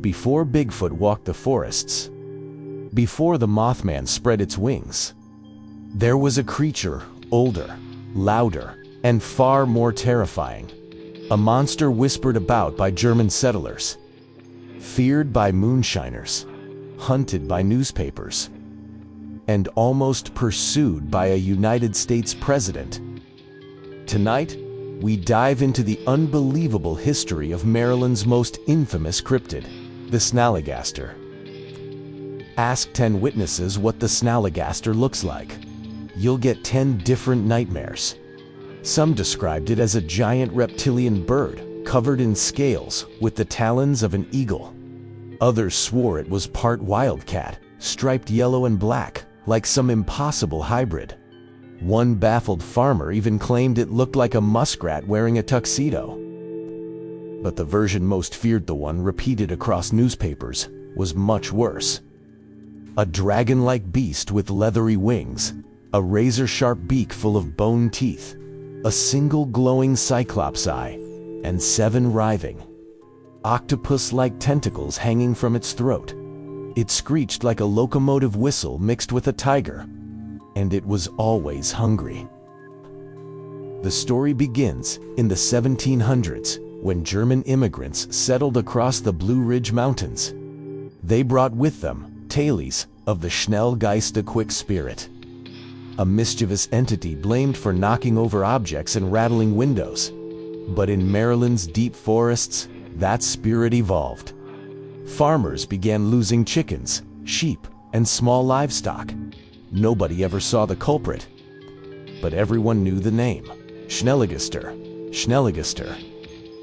before Bigfoot walked the forests, before the Mothman spread its wings, there was a creature older, louder, and far more terrifying. A monster whispered about by German settlers, feared by moonshiners, hunted by newspapers, and almost pursued by a United States president. Tonight, we dive into the unbelievable history of Maryland's most infamous cryptid, the Snallygaster. Ask 10 witnesses what the Snallygaster looks like. You'll get 10 different nightmares. Some described it as a giant reptilian bird covered in scales with the talons of an eagle. Others swore it was part wildcat, striped yellow and black, like some impossible hybrid. One baffled farmer even claimed it looked like a muskrat wearing a tuxedo. But the version most feared, the one repeated across newspapers, was much worse. A dragon-like beast with leathery wings, a razor-sharp beak full of bone teeth, a single glowing cyclops eye, and 7 writhing, octopus-like tentacles hanging from its throat. It screeched like a locomotive whistle mixed with a tiger, and it was always hungry. The story begins in the 1700s when German immigrants settled across the Blue Ridge Mountains. They brought with them tales of the Snallygaster quick spirit, a mischievous entity blamed for knocking over objects and rattling windows. But in Maryland's deep forests, that spirit evolved. Farmers began losing chickens, sheep, and small livestock. Nobody ever saw the culprit, but everyone knew the name: Snallygaster. Snallygaster.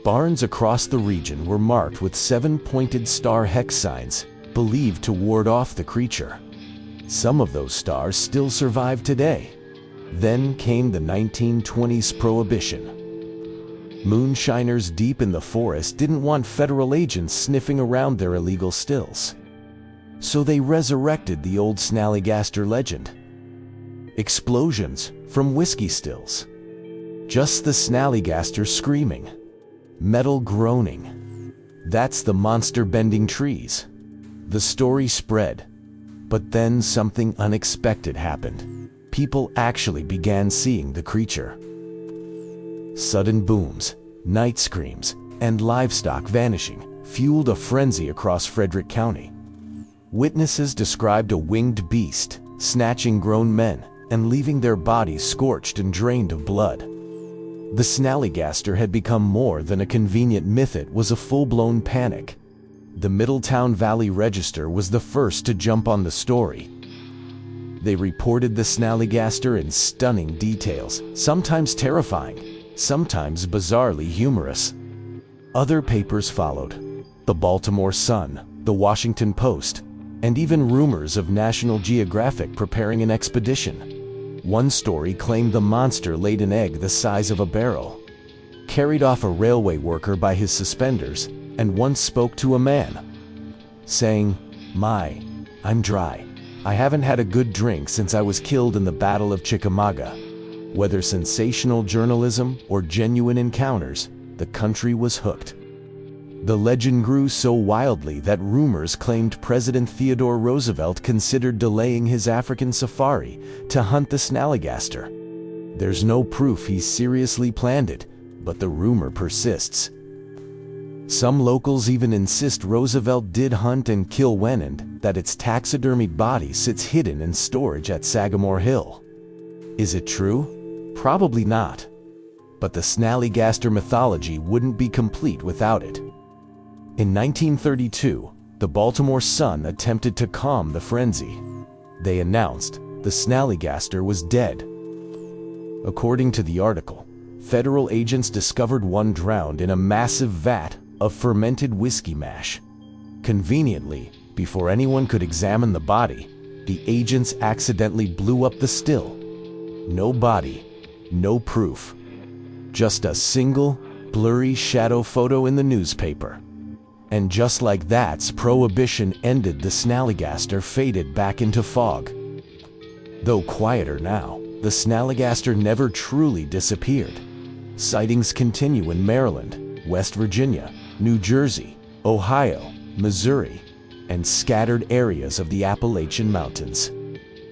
Barns across the region were marked with 7-pointed star hex signs, believed to ward off the creature. Some of those stars still survive today. Then came the 1920s Prohibition. Moonshiners deep in the forest didn't want federal agents sniffing around their illegal stills. So they resurrected the old Snallygaster legend. Explosions from whiskey stills. Just the Snallygaster screaming. Metal groaning. That's the monster bending trees. The story spread. But then something unexpected happened. People actually began seeing the creature. Sudden booms, night screams, and livestock vanishing fueled a frenzy across Frederick County. Witnesses described a winged beast, snatching grown men and leaving their bodies scorched and drained of blood. The Snallygaster had become more than a convenient myth, it was a full-blown panic. The Middletown Valley Register was the first to jump on the story. They reported the Snallygaster in stunning details, sometimes terrifying, sometimes bizarrely humorous. Other papers followed: the Baltimore Sun, the Washington Post, and even rumors of National Geographic preparing an expedition. One story claimed the monster laid an egg the size of a barrel, carried off a railway worker by his suspenders, and once spoke to a man, saying, "My, I'm dry. I haven't had a good drink since I was killed in the Battle of Chickamauga." Whether sensational journalism or genuine encounters, the country was hooked. The legend grew so wildly that rumors claimed President Theodore Roosevelt considered delaying his African safari to hunt the Snallygaster. There's no proof he seriously planned it, but the rumor persists. Some locals even insist Roosevelt did hunt and kill when, and that its taxidermied body sits hidden in storage at Sagamore Hill. Is it true? Probably not. But the Snallygaster mythology wouldn't be complete without it. In 1932, the Baltimore Sun attempted to calm the frenzy. They announced the Snallygaster was dead. According to the article, federal agents discovered one drowned in a massive vat of fermented whiskey mash. Conveniently, before anyone could examine the body, the agents accidentally blew up the still. No body, no proof. Just a single, blurry shadow photo in the newspaper. And just like that, Prohibition ended. The Snallygaster faded back into fog. Though quieter now, the Snallygaster never truly disappeared. Sightings continue in Maryland, West Virginia, New Jersey, Ohio, Missouri, and scattered areas of the Appalachian Mountains.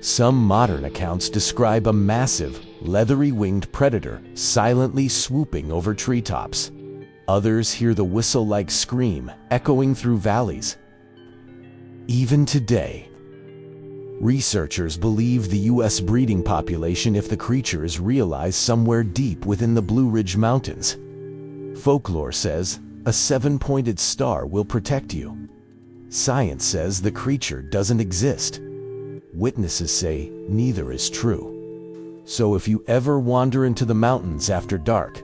Some modern accounts describe a massive, leathery-winged predator silently swooping over treetops. Others hear the whistle-like scream echoing through valleys. Even today, researchers believe the U.S. breeding population if the creature is realized somewhere deep within the Blue Ridge Mountains. Folklore says a 7-pointed star will protect you. Science says the creature doesn't exist. Witnesses say neither is true. So if you ever wander into the mountains after dark,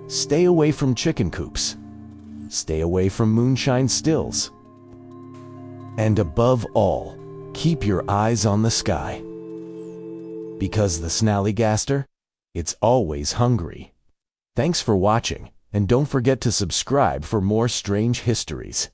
stay away from chicken coops. Stay away from moonshine stills. And above all, keep your eyes on the sky. Because the Snallygaster, it's always hungry. Thanks for watching, and don't forget to subscribe for more strange histories.